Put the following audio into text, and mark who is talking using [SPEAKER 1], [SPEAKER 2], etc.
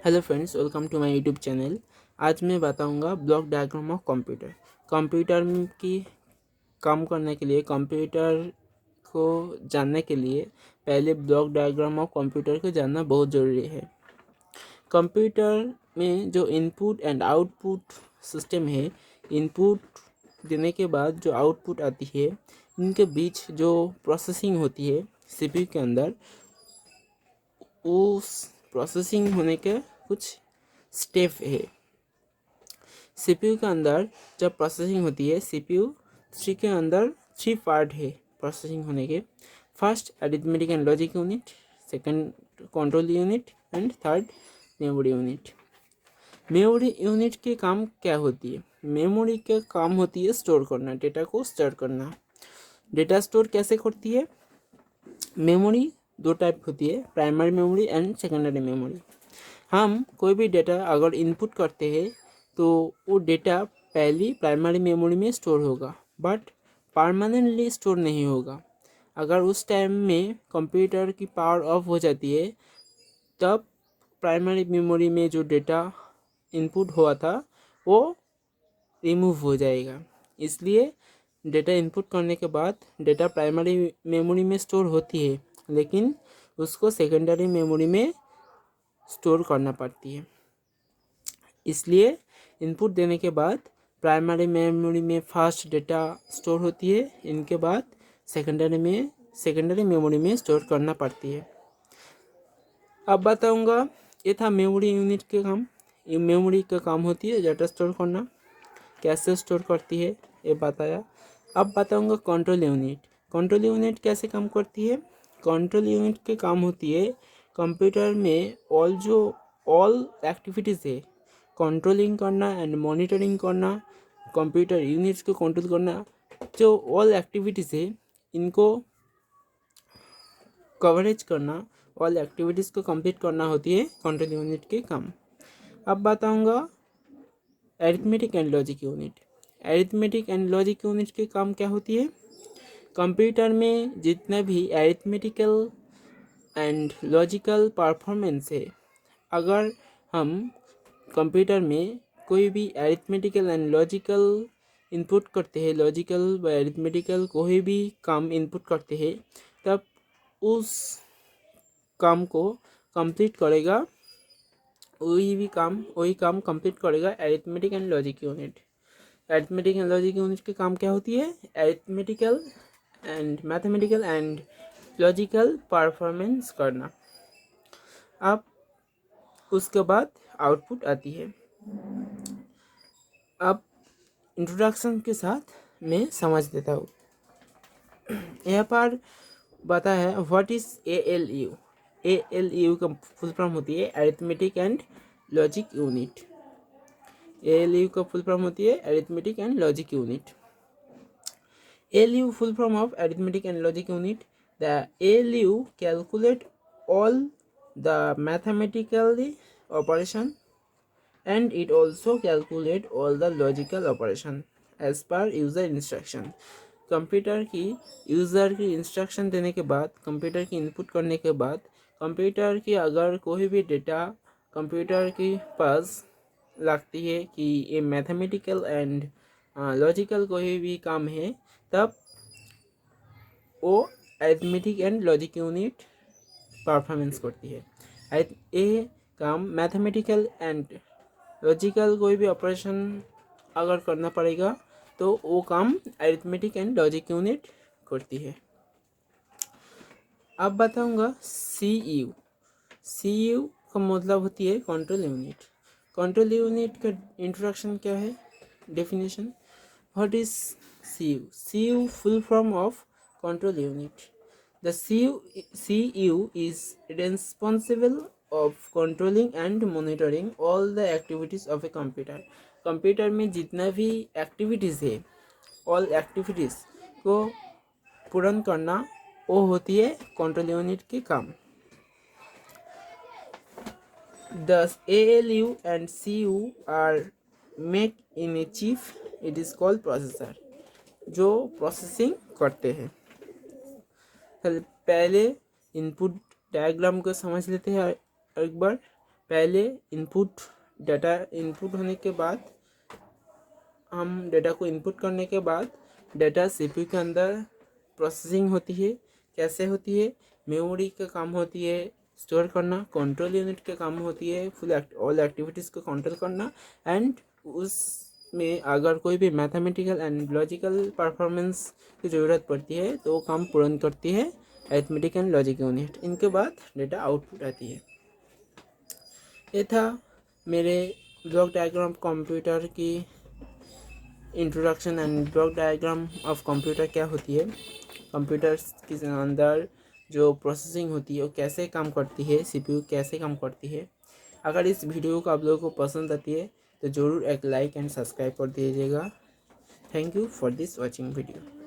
[SPEAKER 1] Hello friends, welcome to my YouTube channel. आज मैं बताऊंगा block diagram of computer. Computer की काम करने के लिए, कंप्यूटर को जानने के लिए पहले ब्लॉक डायग्राम ऑफ कंप्यूटर को जानना बहुत ज़रूरी है। कंप्यूटर में जो इनपुट एंड आउटपुट सिस्टम है, इनपुट देने के बाद जो आउटपुट आती है, इनके बीच जो प्रोसेसिंग होती है सीपीयू के अंदर, उस प्रोसेसिंग होने के कुछ स्टेप है। सीपीयू के अंदर जब प्रोसेसिंग होती है, सीपीयू 3 के अंदर 3 पार्ट है प्रोसेसिंग होने के। First arithmetic and logic unit, second control unit and third memory unit. Memory unit के काम क्या होती है? मेमोरी के काम होती है स्टोर करना, डेटा को स्टोर करना। डेटा स्टोर कैसे करती है? मेमोरी दो टाइप होती है, primary memory and secondary memory. हम कोई भी डेटा अगर इनपुट करते हैं तो वो डेटा पहली प्राइमरी मेमोरी में स्टोर होगा, बट परमानेंटली स्टोर नहीं होगा। अगर उस टाइम में कंप्यूटर की पावर ऑफ हो जाती है, तब प्राइमरी मेमोरी में जो डेटा इनपुट हुआ था वो रिमूव हो जाएगा। इसलिए डेटा इनपुट करने के बाद डेटा प्राइमरी मेमोरी में स्टोर होती है, लेकिन उसको सेकेंडरी मेमोरी में स्टोर करना पड़ती है। इसलिए इनपुट देने के बाद प्राइमरी मेमोरी में फास्ट डेटा स्टोर होती है, इनके बाद सेकेंडरी मेमोरी में स्टोर करना पड़ती है। अब बताऊंगा, ये था मेमोरी यूनिट के काम। ये मेमोरी का काम होती है डेटा स्टोर करना, कैसे स्टोर करती है ये बताया। अब बताऊंगा कंट्रोल यूनिट। कंट्रोल यूनिट कैसे काम करती है? कंट्रोल यूनिट के काम होती है कंप्यूटर में ऑल एक्टिविटीज़ है, कंट्रोलिंग करना एंड मॉनिटरिंग करना, कंप्यूटर यूनिट्स को कंट्रोल करना। जो ऑल एक्टिविटीज़ है, इनको कवरेज करना, ऑल एक्टिविटीज़ को कंप्लीट करना होती है कंट्रोल यूनिट के काम। अब बताऊंगा arithmetic and logic unit. Arithmetic and logic unit के काम क्या होती है? कंप्यूटर में जितने भी अरिथमेटिकल एंड लॉजिकल परफॉर्मेंस है, अगर हम कंप्यूटर में कोई भी अरिथमेटिकल एंड लॉजिकल इनपुट करते हैं, लॉजिकल व अरिथमेटिकल कोई भी काम इनपुट करते हैं, तब उस काम को कंप्लीट करेगा, वही काम कंप्लीट करेगा arithmetic and logic unit. Arithmetic and logic unit की काम क्या होती है? Arithmetical and mathematical and logical performance करना। अब उसके बाद आउटपुट आती है। अब इंट्रोडक्शन के साथ मैं समझ देता हूँ। यहाँ पर बता है व्हाट इज ALU। ALU का फुल फॉर्म होती है arithmetic and logic unit. ALU का फुल फॉर्म होती है arithmetic and logic unit. ALU full form of arithmetic and logic unit. The ALU calculate all the mathematical operation, and it also calculate all the logical operation as per user instruction. Computer की user की instruction देने के बाद, computer की input करने के बाद, computer की अगर कोई भी डेटा कंप्यूटर के पास लगती है कि ये मैथमेटिकल एंड लॉजिकल कोई भी काम है, तब वो arithmetic and logic unit performance करती है। ये काम मैथमेटिकल एंड लॉजिकल कोई भी ऑपरेशन अगर करना पड़ेगा तो वो काम अरिथमेटिक एंड लॉजिक यूनिट करती है। अब बताऊंगा CU। CU का मतलब होती है कंट्रोल यूनिट। कंट्रोल यूनिट का इंट्रोडक्शन क्या है? Definition. What is CU? CU full form of control unit. The CU is responsible of controlling and monitoring all the activities of a computer. Computer में जितना भी एक्टिविटीज़ है, all activities को पूर्ण करना वो होती है कंट्रोल यूनिट के काम। The ALU and CU are made in a chip. It is called processor, जो प्रोसेसिंग करते हैं। पहले इनपुट डायग्राम को समझ लेते हैं एक बार। पहले डाटा इनपुट होने के बाद हम डेटा को इनपुट करने के बाद डेटा सीपीयू के अंदर प्रोसेसिंग होती है। कैसे होती है? मेमोरी का काम होती है स्टोर करना, कंट्रोल यूनिट का काम होती है फुल ऑल एक्टिविटीज़ को कंट्रोल करना, एंड उसमें अगर कोई भी मैथमेटिकल एंड लॉजिकल परफॉर्मेंस की ज़रूरत पड़ती है तो वो काम पूर्ण करती है अरिथमेटिक एंड लॉजिक यूनिट। इनके बाद डेटा आउटपुट आती है। ये था मेरे ब्लॉक डायग्राम कंप्यूटर की introduction and block diagram of computer क्या होती है, कंप्यूटर्स के अंदर जो प्रोसेसिंग होती है वो कैसे काम करती है, सीपीयू कैसे काम करती है। अगर इस वीडियो को आप लोगों को पसंद आती है तो ज़रूर एक लाइक एंड सब्सक्राइब कर दीजिएगा। Thank you for this watching video.